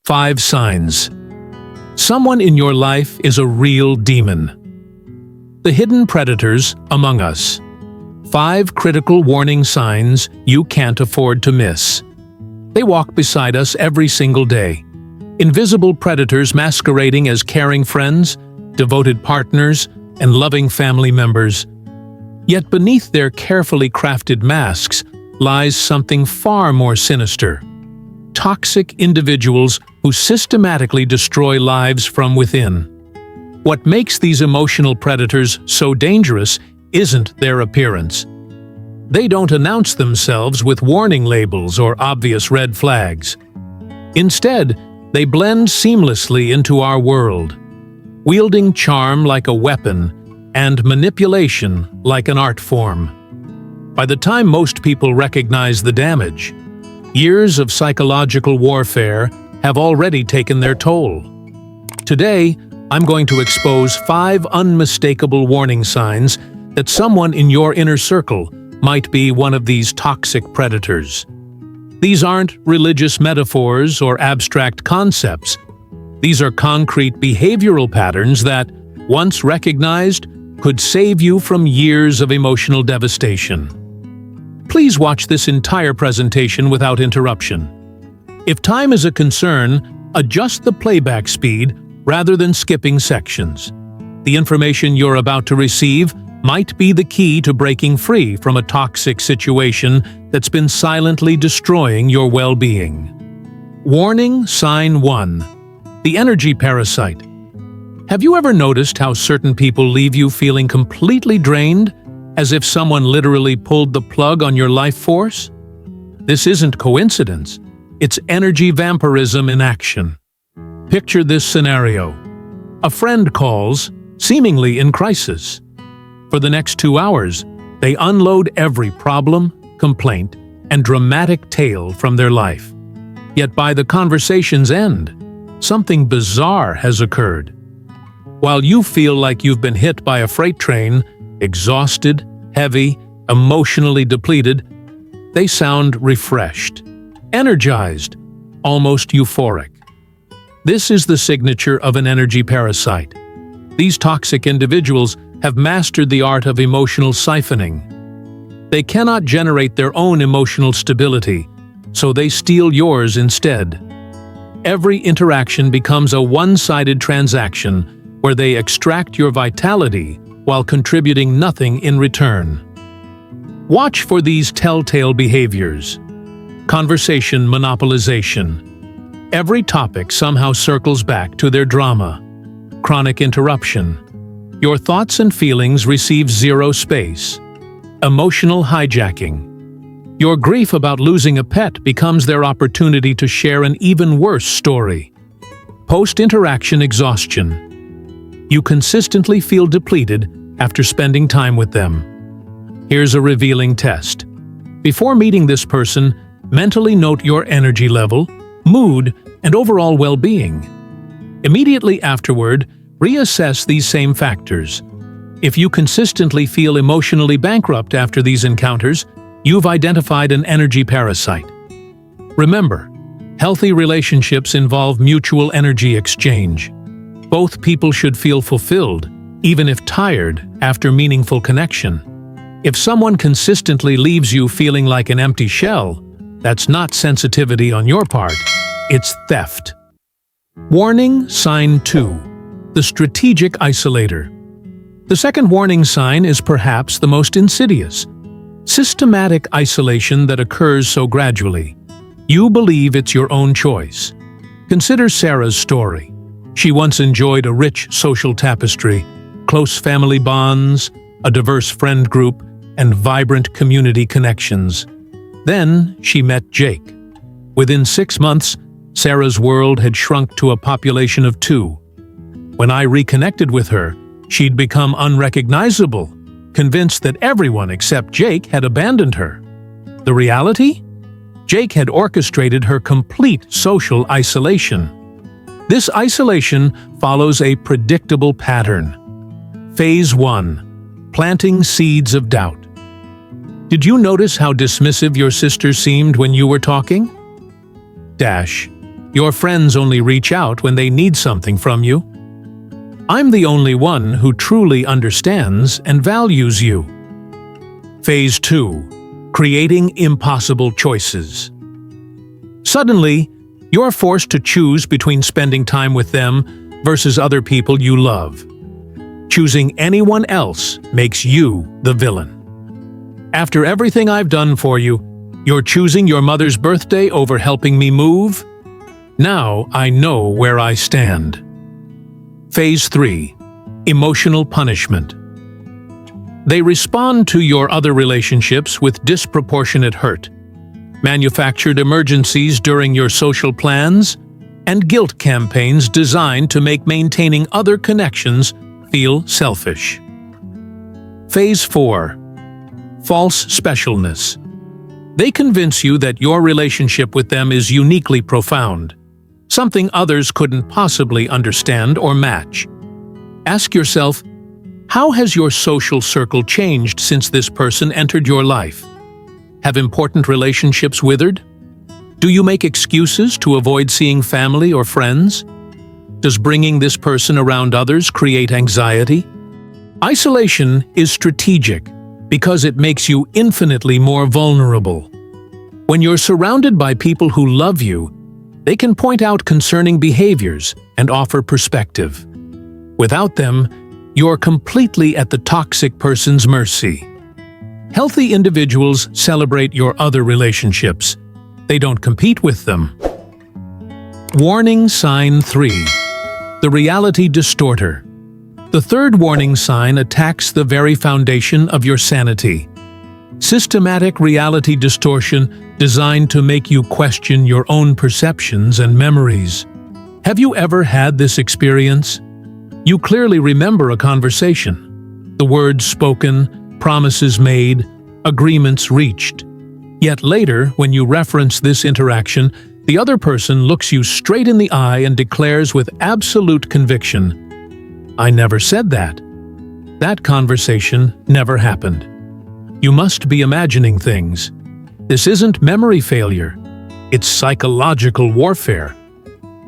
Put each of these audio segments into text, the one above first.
5 signs. Someone in your life is a real demon. The hidden predators among us. 5 critical warning signs you can't afford to miss. They walk beside us every single day. Invisible predators masquerading as caring friends, devoted partners, and loving family members. Yet beneath their carefully crafted masks lies something far more sinister. Toxic individuals who systematically destroy lives from within. What makes these emotional predators so dangerous isn't their appearance. They don't announce themselves with warning labels or obvious red flags. Instead, they blend seamlessly into our world, wielding charm like a weapon and manipulation like an art form. By the time most people recognize the damage, years of psychological warfare have already taken their toll. Today, I'm going to expose 5 unmistakable warning signs that someone in your inner circle might be one of these toxic predators. These aren't religious metaphors or abstract concepts. These are concrete behavioral patterns that, once recognized, could save you from years of emotional devastation. Please watch this entire presentation without interruption. If time is a concern, adjust the playback speed rather than skipping sections. The information you're about to receive might be the key to breaking free from a toxic situation that's been silently destroying your well-being. Warning Sign 1. The energy parasite. Have you ever noticed how certain people leave you feeling completely drained, as if someone literally pulled the plug on your life force? This isn't coincidence. It's energy vampirism in action. Picture this scenario. A friend calls, seemingly in crisis. For the next 2 hours, they unload every problem, complaint, and dramatic tale from their life. Yet by the conversation's end, something bizarre has occurred. While you feel like you've been hit by a freight train, exhausted, heavy, emotionally depleted, they sound refreshed, energized, almost euphoric. This is the signature of an energy parasite. These toxic individuals have mastered the art of emotional siphoning. They cannot generate their own emotional stability, so they steal yours instead. Every interaction becomes a one-sided transaction where they extract your vitality while contributing nothing in return. Watch for these telltale behaviors. Conversation monopolization. Every topic somehow circles back to their drama. Chronic interruption. Your thoughts and feelings receive zero space. Emotional hijacking. Your grief about losing a pet becomes their opportunity to share an even worse story. Post-interaction exhaustion. You consistently feel depleted after spending time with them. Here's a revealing test. Before meeting this person, mentally note your energy level, mood, and overall well-being. Immediately afterward, reassess these same factors. If you consistently feel emotionally bankrupt after these encounters, you've identified an energy parasite. Remember, healthy relationships involve mutual energy exchange. Both people should feel fulfilled, even if tired, after meaningful connection. If someone consistently leaves you feeling like an empty shell, that's not sensitivity on your part, it's theft. Warning Sign 2. The strategic isolator. The second warning sign is perhaps the most insidious. Systematic isolation that occurs so gradually. You believe it's your own choice. Consider Sarah's story. She once enjoyed a rich social tapestry, close family bonds, a diverse friend group, and vibrant community connections. Then she met Jake. Within 6 months, Sarah's world had shrunk to a population of 2. When I reconnected with her, she'd become unrecognizable, convinced that everyone except Jake had abandoned her. The reality? Jake had orchestrated her complete social isolation. This isolation follows a predictable pattern. Phase 1. Planting seeds of doubt. Did you notice how dismissive your sister seemed when you were talking? Your friends only reach out when they need something from you. I'm the only one who truly understands and values you. Phase 2. Creating impossible choices. Suddenly, you're forced to choose between spending time with them versus other people you love. Choosing anyone else makes you the villain. After everything I've done for you, you're choosing your mother's birthday over helping me move? Now I know where I stand. Phase 3. Emotional punishment. They respond to your other relationships with disproportionate hurt, manufactured emergencies during your social plans, and guilt campaigns designed to make maintaining other connections feel selfish. Phase 4. False specialness. They convince you that your relationship with them is uniquely profound, something others couldn't possibly understand or match. Ask yourself, how has your social circle changed since this person entered your life? Have important relationships withered? Do you make excuses to avoid seeing family or friends? Does bringing this person around others create anxiety? Isolation is strategic because it makes you infinitely more vulnerable. When you're surrounded by people who love you, they can point out concerning behaviors and offer perspective. Without them, you're completely at the toxic person's mercy. Healthy individuals celebrate your other relationships. They don't compete with them. Warning sign 3. The reality distorter. The third warning sign attacks the very foundation of your sanity. Systematic reality distortion designed to make you question your own perceptions and memories. Have you ever had this experience? You clearly remember a conversation, the words spoken, promises made, agreements reached. Yet later, when you reference this interaction, the other person looks you straight in the eye and declares with absolute conviction, "I never said that. That conversation never happened." You must be imagining things. This isn't memory failure. It's psychological warfare.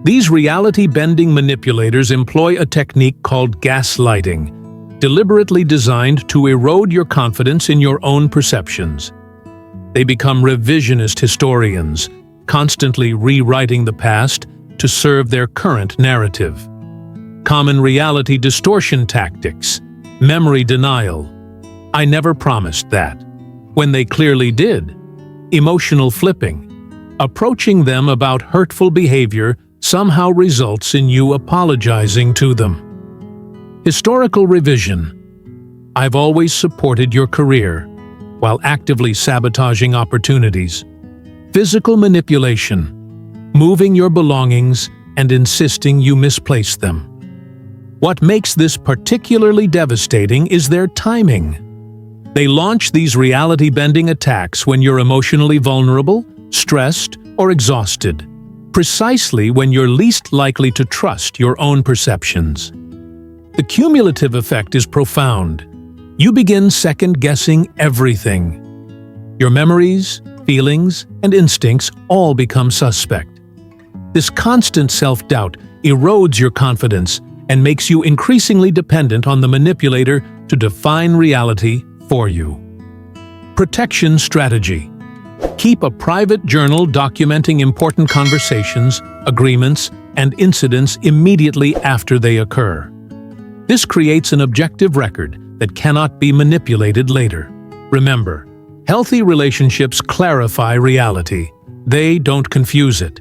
These reality-bending manipulators employ a technique called gaslighting, deliberately designed to erode your confidence in your own perceptions. They become revisionist historians, constantly rewriting the past to serve their current narrative. Common reality distortion tactics, memory denial. "I never promised that," when they clearly did. Emotional flipping. Approaching them about hurtful behavior somehow results in you apologizing to them. Historical revision. "I've always supported your career," while actively sabotaging opportunities. Physical manipulation. Moving your belongings and insisting you misplace them. What makes this particularly devastating is their timing. They launch these reality-bending attacks when you're emotionally vulnerable, stressed, or exhausted, precisely when you're least likely to trust your own perceptions. The cumulative effect is profound. You begin second-guessing everything. Your memories, feelings, and instincts all become suspect. This constant self-doubt erodes your confidence and makes you increasingly dependent on the manipulator to define reality for you. Protection strategy. Keep a private journal documenting important conversations, agreements, and incidents immediately after they occur. This creates an objective record that cannot be manipulated later. Remember, healthy relationships clarify reality. They don't confuse it.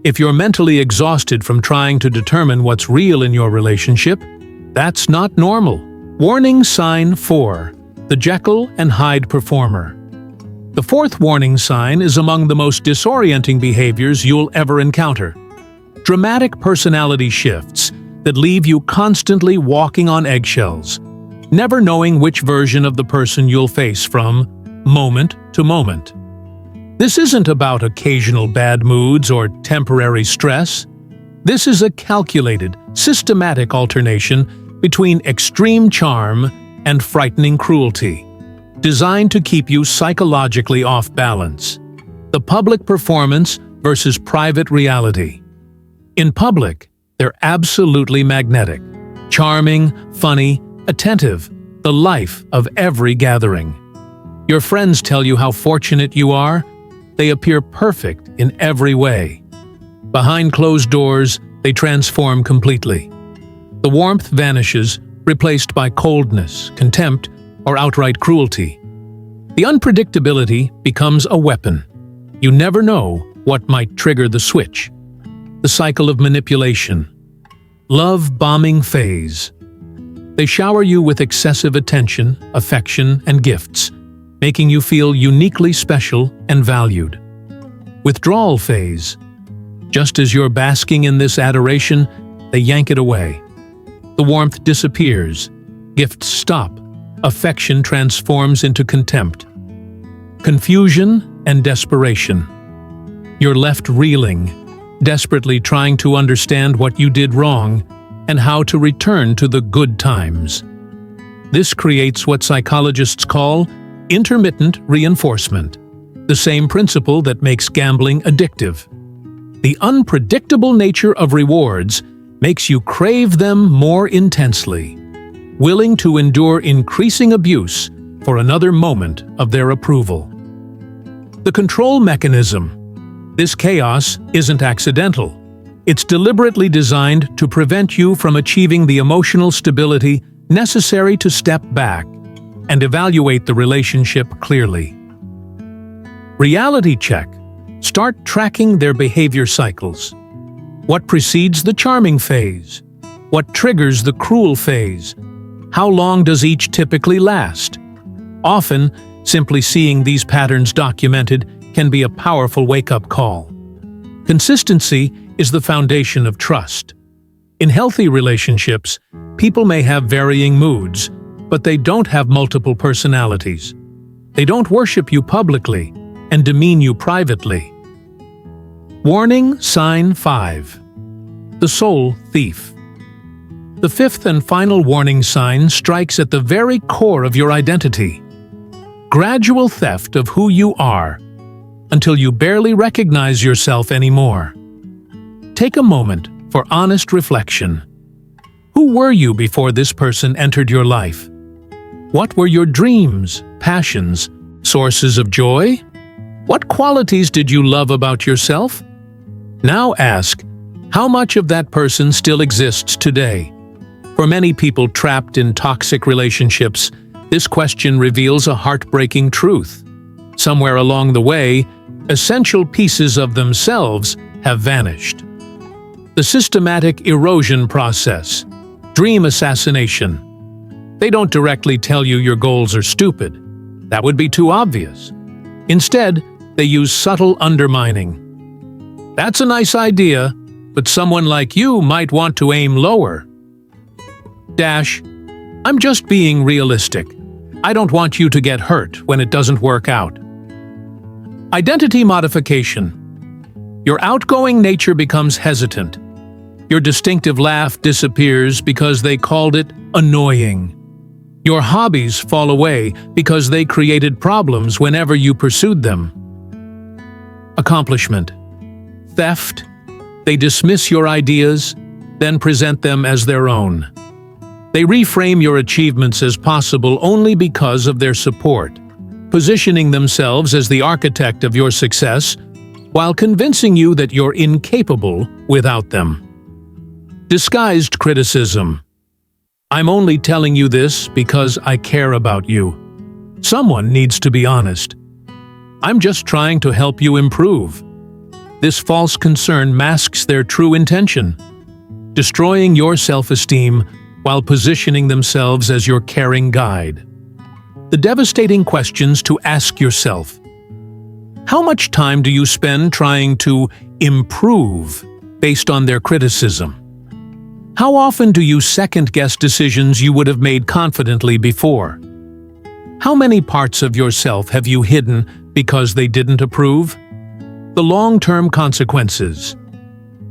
If you're mentally exhausted from trying to determine what's real in your relationship, that's not normal. Warning sign 4. The Jekyll and Hyde performer. The fourth warning sign is among the most disorienting behaviors you'll ever encounter. Dramatic personality shifts that leave you constantly walking on eggshells, never knowing which version of the person you'll face from moment to moment. This isn't about occasional bad moods or temporary stress. This is a calculated, systematic alternation between extreme charm and frightening cruelty, designed to keep you psychologically off balance. The public performance versus private reality. In public, they're absolutely magnetic, charming, funny, attentive, the life of every gathering. Your friends tell you how fortunate you are. They appear perfect in every way. Behind closed doors, they transform completely. The warmth vanishes, replaced by coldness, contempt, or outright cruelty. The unpredictability becomes a weapon. You never know what might trigger the switch. The cycle of manipulation. Love bombing phase. They shower you with excessive attention, affection, and gifts, making you feel uniquely special and valued. Withdrawal phase. Just as you're basking in this adoration, they yank it away. The warmth disappears. Gifts stop. Affection transforms into contempt. Confusion and desperation. You're left reeling, desperately trying to understand what you did wrong and how to return to the good times. This creates what psychologists call intermittent reinforcement, the same principle that makes gambling addictive. The unpredictable nature of rewards makes you crave them more intensely, willing to endure increasing abuse for another moment of their approval. The control mechanism. This chaos isn't accidental. It's deliberately designed to prevent you from achieving the emotional stability necessary to step back and evaluate the relationship clearly. Reality check. Start tracking their behavior cycles. What precedes the charming phase? What triggers the cruel phase? How long does each typically last? Often, simply seeing these patterns documented can be a powerful wake-up call. Consistency is the foundation of trust. In healthy relationships, people may have varying moods, but they don't have multiple personalities. They don't worship you publicly and demean you privately. Warning Sign 5. The Soul Thief. The fifth and final warning sign strikes at the very core of your identity. Gradual theft of who you are, until you barely recognize yourself anymore. Take a moment for honest reflection. Who were you before this person entered your life? What were your dreams, passions, sources of joy? What qualities did you love about yourself? Now ask, how much of that person still exists today? For many people trapped in toxic relationships, this question reveals a heartbreaking truth. Somewhere along the way, essential pieces of themselves have vanished. The systematic erosion process. Dream assassination. They don't directly tell you your goals are stupid. That would be too obvious. Instead, they use subtle undermining. That's a nice idea, but someone like you might want to aim lower. I'm just being realistic. I don't want you to get hurt when it doesn't work out. Identity modification. Your outgoing nature becomes hesitant. Your distinctive laugh disappears because they called it annoying. Your hobbies fall away because they created problems whenever you pursued them. Accomplishment. Theft. They dismiss your ideas, then present them as their own. They reframe your achievements as possible only because of their support, positioning themselves as the architect of your success while convincing you that you're incapable without them. Disguised criticism. I'm only telling you this because I care about you. Someone needs to be honest. I'm just trying to help you improve. This false concern masks their true intention, destroying your self-esteem while positioning themselves as your caring guide. The devastating questions to ask yourself. How much time do you spend trying to improve based on their criticism? How often do you second-guess decisions you would have made confidently before? How many parts of yourself have you hidden because they didn't approve? The long-term consequences.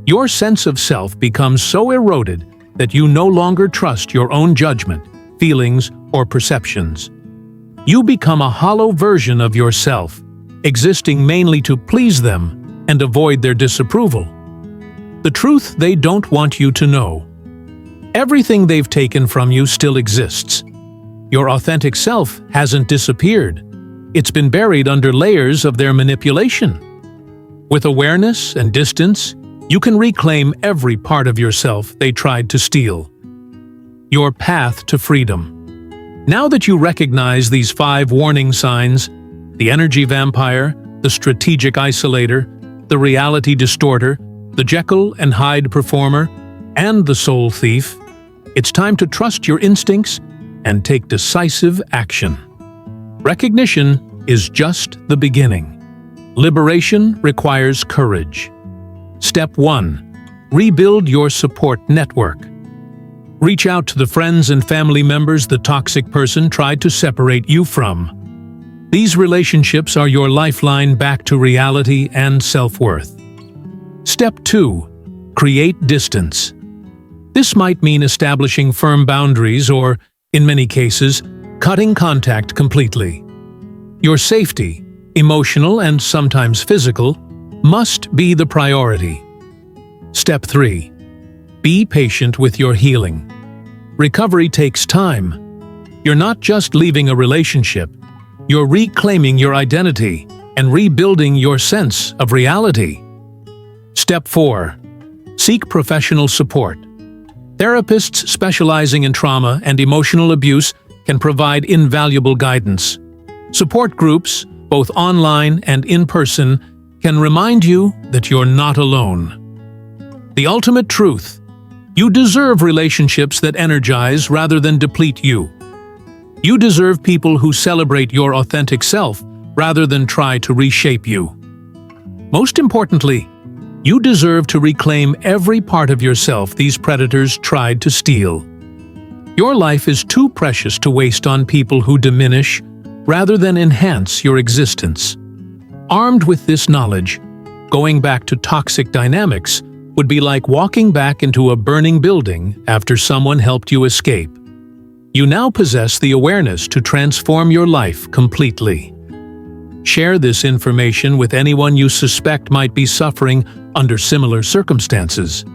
Your sense of self becomes so eroded that you no longer trust your own judgment, feelings, or perceptions. You become a hollow version of yourself, existing mainly to please them and avoid their disapproval. the truth they don't want you to know. Everything they've taken from you still exists. Your authentic self hasn't disappeared. It's been buried under layers of their manipulation. With awareness and distance, you can reclaim every part of yourself they tried to steal. Your path to freedom. Now that you recognize these 5 warning signs, the energy vampire, the strategic isolator, the reality distorter, the Jekyll and Hyde performer, and the soul thief, it's time to trust your instincts and take decisive action. Recognition is just the beginning. Liberation requires courage. Step 1. Rebuild your support network. Reach out to the friends and family members the toxic person tried to separate you from. These relationships are your lifeline back to reality and self-worth. Step 2. Create distance. This might mean establishing firm boundaries or, in many cases, cutting contact completely. Your safety, emotional and sometimes physical, must be the priority. Step 3. Be patient with your healing. Recovery takes time. You're not just leaving a relationship, you're reclaiming your identity and rebuilding your sense of reality. Step 4. Seek professional support. Therapists specializing in trauma and emotional abuse can provide invaluable guidance. Support groups, both online and in person, can remind you that you're not alone. The ultimate truth: you deserve relationships that energize rather than deplete you. You deserve people who celebrate your authentic self rather than try to reshape you. Most importantly, you deserve to reclaim every part of yourself these predators tried to steal. Your life is too precious to waste on people who diminish rather than enhance your existence. Armed with this knowledge, going back to toxic dynamics would be like walking back into a burning building after someone helped you escape. You now possess the awareness to transform your life completely. Share this information with anyone you suspect might be suffering under similar circumstances.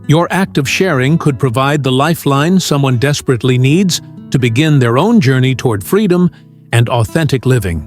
Your act of sharing could provide the lifeline someone desperately needs to begin their own journey toward freedom and authentic living.